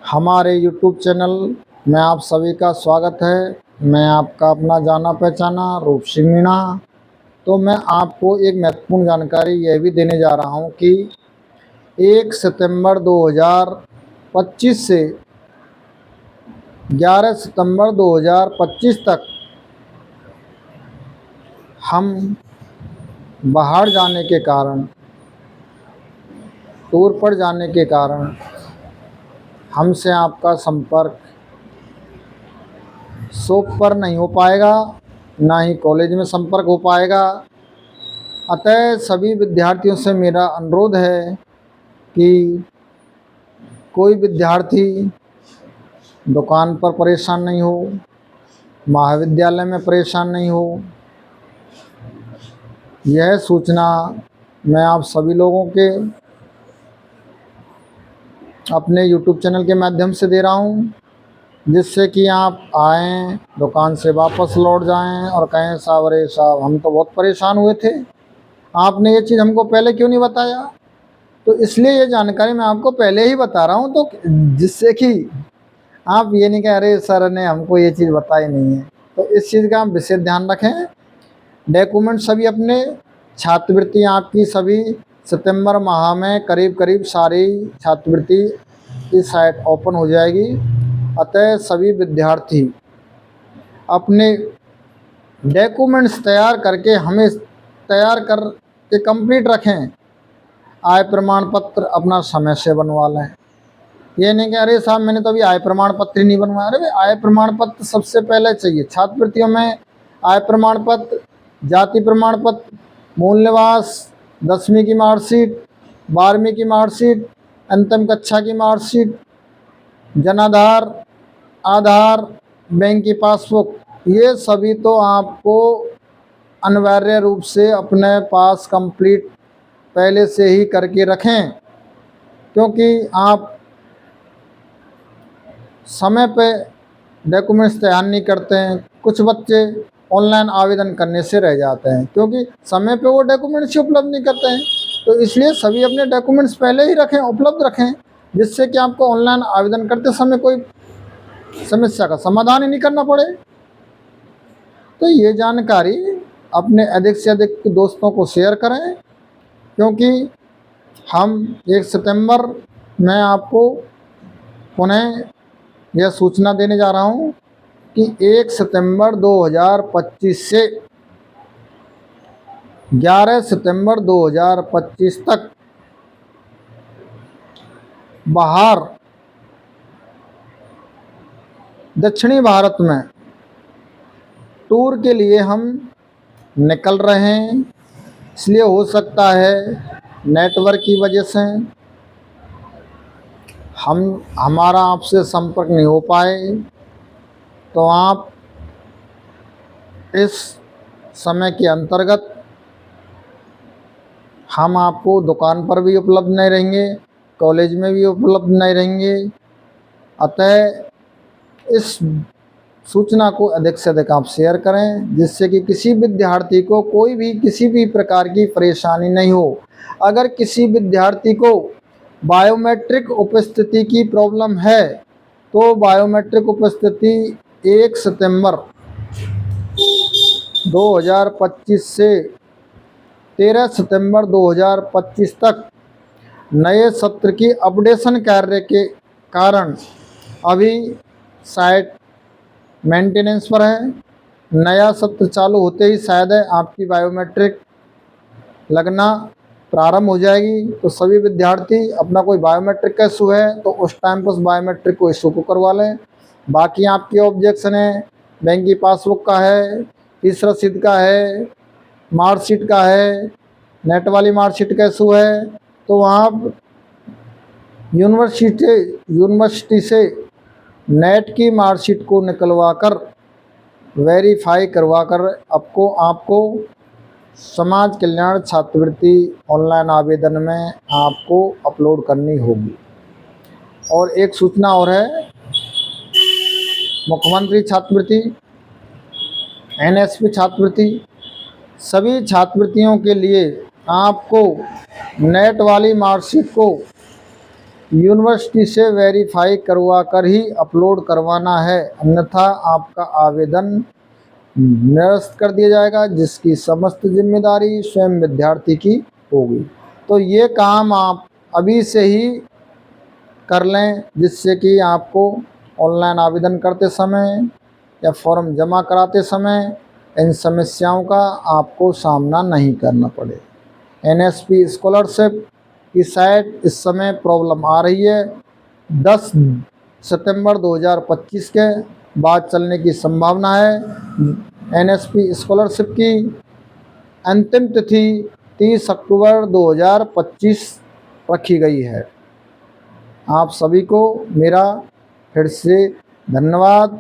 हमारे YouTube channel में आप सभी का स्वागत है। मैं आपका अपना जाना पहचाना रूप सिंह मीणा। तो मैं आपको एक महत्वपूर्ण जानकारी यह भी देने जा रहा हूं कि 1 सितंबर 2025 से 11 सितंबर 2025 तक हम बाहर जाने के कारण, टूर पर जाने के कारण हमसे आपका संपर्क शॉप पर नहीं हो पाएगा, ना ही कॉलेज में संपर्क हो पाएगा। अतः सभी विद्यार्थियों से मेरा अनुरोध है कि कोई विद्यार्थी दुकान पर परेशान नहीं हो, महाविद्यालय में परेशान नहीं हो। यह सूचना मैं आप सभी लोगों के अपने YouTube चैनल के माध्यम से दे रहा हूँ, जिससे कि आप आएँ, दुकान से वापस लौट जाएं और कहें साहब अरे साहब हम तो बहुत परेशान हुए थे, आपने ये चीज़ हमको पहले क्यों नहीं बताया। तो इसलिए ये जानकारी मैं आपको पहले ही बता रहा हूँ, तो जिससे कि आप ये नहीं कहें अरे सर ने हमको ये चीज़ बताई नहीं है। तो इस चीज़ का आप विशेष ध्यान रखें। डॉक्यूमेंट सभी अपने, छात्रवृत्ति आपकी सभी सितंबर माह में करीब सारी छात्रवृत्ति की साइट ओपन हो जाएगी। अतः सभी विद्यार्थी अपने डॉक्यूमेंट्स तैयार करके हमें तैयार करके कंप्लीट रखें। आय प्रमाण पत्र अपना समय से बनवा लें। ये नहीं कि अरे साहब मैंने तो अभी आय प्रमाण पत्र ही नहीं बनवाया। अरे आय प्रमाण पत्र सबसे पहले चाहिए। छात्रवृत्तियों में आय प्रमाण पत्र, जाति प्रमाण पत्र, मूल निवास, 10वीं की मार्कशीट, 12वीं की मार्कशीट, अंतिम कक्षा की मार्कशीट, जनाधार, आधार, बैंक की पासबुक, ये सभी तो आपको अनिवार्य रूप से अपने पास कंप्लीट पहले से ही करके रखें, क्योंकि आप समय पे डॉक्यूमेंट्स तैयार नहीं करते हैं। कुछ बच्चे ऑनलाइन आवेदन करने से रह जाते हैं क्योंकि समय पे वो डॉक्यूमेंट्स ही उपलब्ध नहीं करते हैं। तो इसलिए सभी अपने डॉक्यूमेंट्स पहले ही रखें, उपलब्ध रखें, जिससे कि आपको ऑनलाइन आवेदन करते समय कोई समस्या का समाधान ही नहीं करना पड़े। तो ये जानकारी अपने अधिक से अधिक दोस्तों को शेयर करें, क्योंकि हम 1 सितंबर में आपको पुनः यह सूचना देने जा रहा हूँ कि 1 सितंबर 2025 से 11 सितंबर 2025 तक बाहर दक्षिणी भारत में टूर के लिए हम निकल रहे हैं। इसलिए हो सकता है नेटवर्क की वजह से हमारा आपसे संपर्क नहीं हो पाए। तो आप इस समय के अंतर्गत हम आपको दुकान पर भी उपलब्ध नहीं रहेंगे, कॉलेज में भी उपलब्ध नहीं रहेंगे। अतः इस सूचना को अधिक से अधिक आप शेयर करें, जिससे कि किसी विद्यार्थी को कोई भी किसी भी प्रकार की परेशानी नहीं हो। अगर किसी विद्यार्थी को बायोमेट्रिक उपस्थिति की प्रॉब्लम है तो बायोमेट्रिक उपस्थिति 1 सितंबर 2025 से 13 सितंबर 2025 तक नए सत्र की अपडेशन कार्य के कारण अभी साइट मेंटेनेंस पर है। नया सत्र चालू होते ही शायद आपकी बायोमेट्रिक लगना प्रारंभ हो जाएगी। तो सभी विद्यार्थी अपना कोई बायोमेट्रिक का इशू है तो उस टाइम पर उस बायोमेट्रिक को इशू को करवा लें। बाकी आपकी ऑब्जेक्शन है, बैंक की पासबुक का है, फीस रसीद का है, मार्कशीट का है, नेट वाली मार्कशीट का इशू है, तो आप यूनिवर्सिटी से नेट की मार्कशीट को निकलवा कर वेरीफाई करवा कर आपको समाज कल्याण छात्रवृत्ति ऑनलाइन आवेदन में आपको अपलोड करनी होगी। और एक सूचना और है, मुख्यमंत्री छात्रवृत्ति, NSP छात्रवृत्ति, सभी छात्रवृत्तियों के लिए आपको नेट वाली मार्कशीट को यूनिवर्सिटी से वेरीफाई करवा कर ही अपलोड करवाना है, अन्यथा आपका आवेदन निरस्त कर दिया जाएगा, जिसकी समस्त जिम्मेदारी स्वयं विद्यार्थी की होगी। तो ये काम आप अभी से ही कर लें, जिससे कि आपको ऑनलाइन आवेदन करते समय या फॉर्म जमा कराते समय इन समस्याओं का आपको सामना नहीं करना पड़े। एनएसपी स्कॉलरशिप की साइट इस समय प्रॉब्लम आ रही है। 10 सितंबर 2025 के बाद चलने की संभावना है। एनएसपी स्कॉलरशिप की अंतिम तिथि 30 अक्टूबर 2025 रखी गई है। आप सभी को मेरा फिर से धन्यवाद।